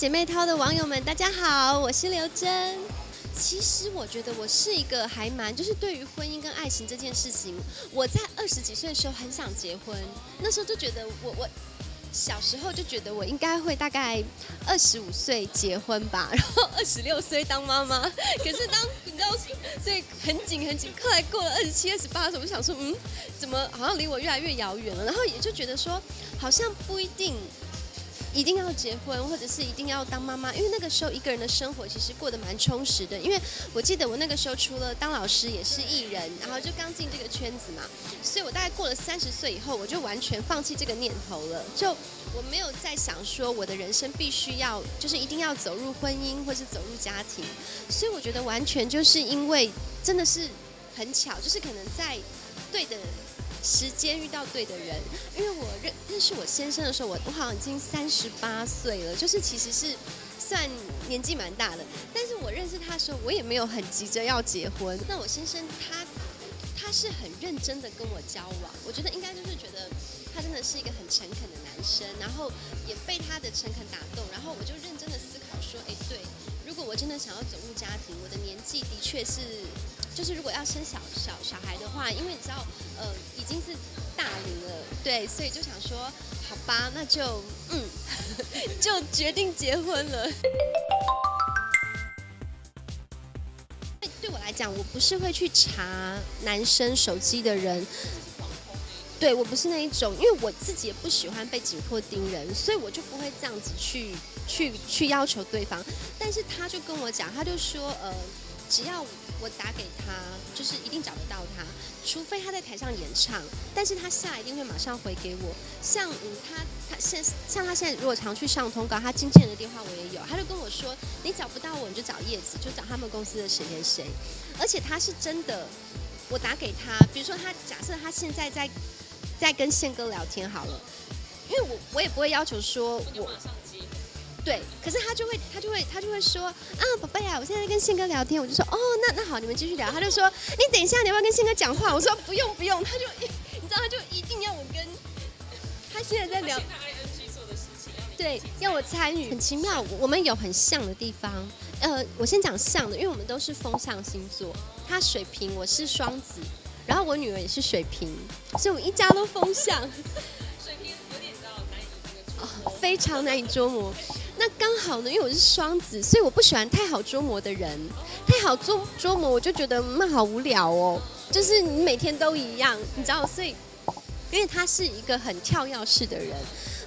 姐妹淘的网友们，大家好，我是刘真。其实我觉得我是一个还蛮，就是对于婚姻跟爱情这件事情，我在20几岁的时候很想结婚，那时候就觉得我小时候就觉得我应该会大概25岁结婚吧，然后26岁当妈妈。可是你知道，所以很紧很紧。后来过了27、28的时候，我就想说，怎么好像离我越来越遥远了？然后也就觉得说，好像不一定一定要结婚，或者是一定要当妈妈，因为那个时候一个人的生活其实过得蛮充实的。因为我记得我那个时候除了当老师，也是艺人，然后就刚进这个圈子嘛，所以我大概过了30岁以后，我就完全放弃这个念头了。就我没有再想说我的人生必须要就是一定要走入婚姻或是走入家庭，所以我觉得完全就是因为真的是很巧，就是可能在对的时间遇到对的人。因为我认识我先生的时候，我好像已经38岁了，就是其实是算年纪蛮大的。但是我认识他的时候，我也没有很急着要结婚。那我先生他是很认真的跟我交往，我觉得应该就是觉得他真的是一个很诚恳的男生，然后也被他的诚恳打动，然后我就认真的思考说，对，如果我真的想要走入家庭，我的年纪的确是，就是如果要生小孩的话，因为你知道，已经是大龄了，对，所以就想说，好吧，那就就决定结婚了。对我来讲，我不是会去查男生手机的人，对，我不是那一种，因为我自己也不喜欢被紧迫盯人，所以我就不会这样子去要求对方。但是他就跟我讲，他就说，只要我打给他，就是一定找得到他，除非他在台上演唱，但是他下来一定会马上回给我。像他现在如果常去上通告，他经纪人的电话我也有，他就跟我说，你找不到我，你就找叶子，就找他们公司的谁谁谁。而且他是真的，我打给他，比如说假设他现在在跟宪哥聊天好了，因为我也不会要求说我。对，可是他就会说啊，宝贝啊，我现在在跟宪哥聊天，我就说哦，那好，你们继续聊。他就说你等一下，你要不要跟宪哥讲话？我说不用，他就你知道，他就一定要我跟他现在在聊，对，要我参与，很奇妙。我们有很像的地方，我先讲像的，因为我们都是风象星座，他水瓶，我是双子，然后我女儿也是水瓶，所以我们一家都风象。水瓶有点难以那个非常难以捉摸。那刚好呢，因为我是双子，所以我不喜欢太好捉摸的人。太好捉摸，我就觉得好无聊哦。就是你每天都一样，你知道，所以因为他是一个很跳跃式的人。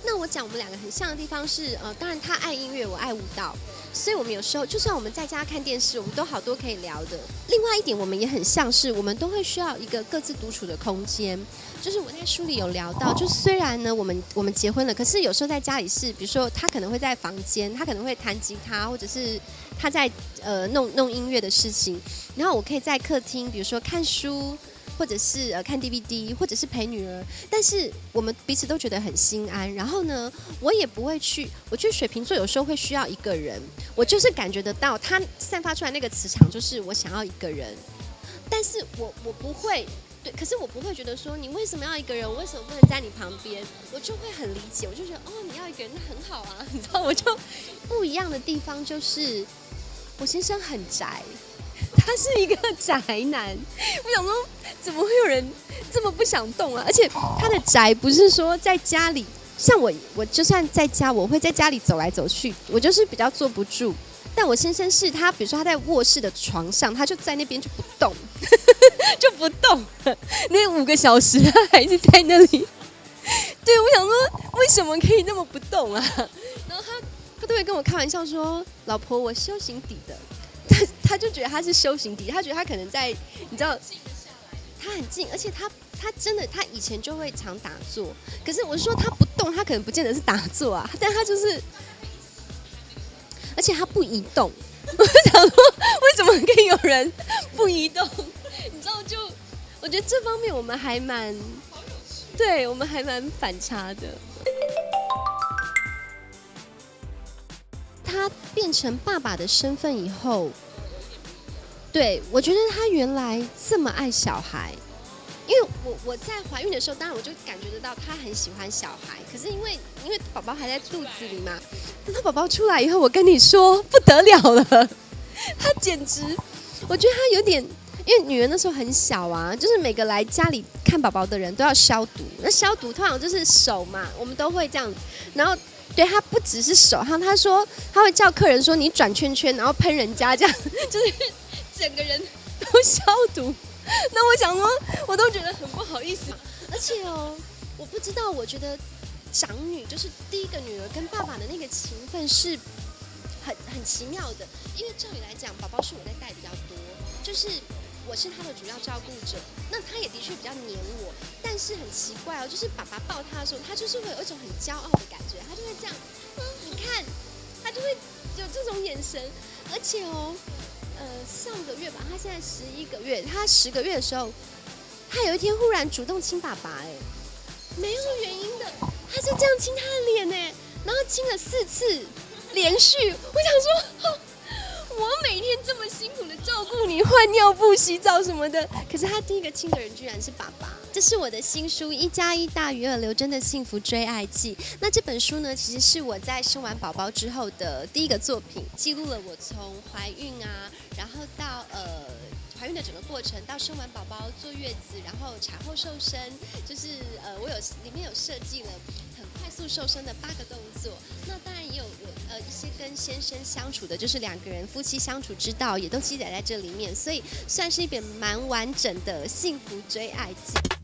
那我讲我们两个很像的地方是，当然他爱音乐，我爱舞蹈，所以我们有时候就算我们在家看电视，我们都好多可以聊的。另外一点，我们也很像是，我们都会需要一个各自独处的空间。就是我在书里有聊到，就虽然呢我们结婚了，可是有时候在家里是，比如说他可能会在房间，他可能会弹吉他，或者是他在弄音乐的事情，然后我可以在客厅，比如说看书。或者是看 DVD， 或者是陪女儿，但是我们彼此都觉得很心安。然后呢，我也不会去，我觉得水瓶座有时候会需要一个人，我就是感觉得到他散发出来那个磁场，就是我想要一个人。但是我不会，对，可是我不会觉得说你为什么要一个人，我为什么不能在你旁边？我就会很理解，我就觉得你要一个人那很好啊，你知道，我就不一样的地方就是我先生很宅。他是一个宅男，我想说，怎么会有人这么不想动啊？而且他的宅不是说在家里，像我就算在家，我会在家里走来走去，我就是比较坐不住。但我先生是他，比如说他在卧室的床上，他就在那边就不动，就不动，那5个小时他还是在那里。对，我想说，为什么可以那么不动啊？然后他都会跟我开玩笑说：“老婆，我修行底的。”他就觉得他是修行底，他觉得他可能在，你知道，他很近，而且他真的，他以前就会常打坐。可是我说他不动，他可能不见得是打坐啊，但他就是，而且他不移动。我想说，为什么可以有人不移动？你知道，我觉得这方面我们还蛮，对我们还蛮反差的。他变成爸爸的身份以后，对，我觉得他原来这么爱小孩，因为我在怀孕的时候，当然我就感觉得到她很喜欢小孩，可是因为宝宝还在肚子里嘛，等到宝宝出来以后，我跟你说不得了了，她简直，我觉得她有点，因为女儿那时候很小啊，就是每个来家里看宝宝的人都要消毒，那消毒通常就是手嘛，我们都会这样，然后。对他不只是手，他说他会叫客人说你转圈圈，然后喷人家，这样就是整个人都消毒。那我想说，我都觉得很不好意思。而且我不知道，我觉得长女就是第一个女儿跟爸爸的那个情分是很奇妙的，因为照理来讲，宝宝是我在带比较多，就是我是他的主要照顾者，那他也的确比较黏我，但是很奇怪哦，就是爸爸抱他的时候，他就是会有一种很骄傲的感觉，他就会这样，你看，他就会有这种眼神，而且上个月吧，他现在11个月，他10个月的时候，他有一天忽然主动亲爸爸，没有原因的，他就这样亲他的脸，然后亲了4次，连续，我想说。我每天这么辛苦的照顾你，换尿布、洗澡什么的，可是他第一个亲的人居然是爸爸。这是我的新书《1+1大于2：刘真的幸福追爱记》。那这本书呢，其实是我在生完宝宝之后的第一个作品，记录了我从怀孕啊，然后到怀孕的整个过程，到生完宝宝坐月子，然后产后瘦身，就是我里面有设计了很快速瘦身的8个动作。那当然也有一些跟先生相处的，就是2个人夫妻相处之道，也都记载在这里面，所以算是一本蛮完整的幸福追爱记。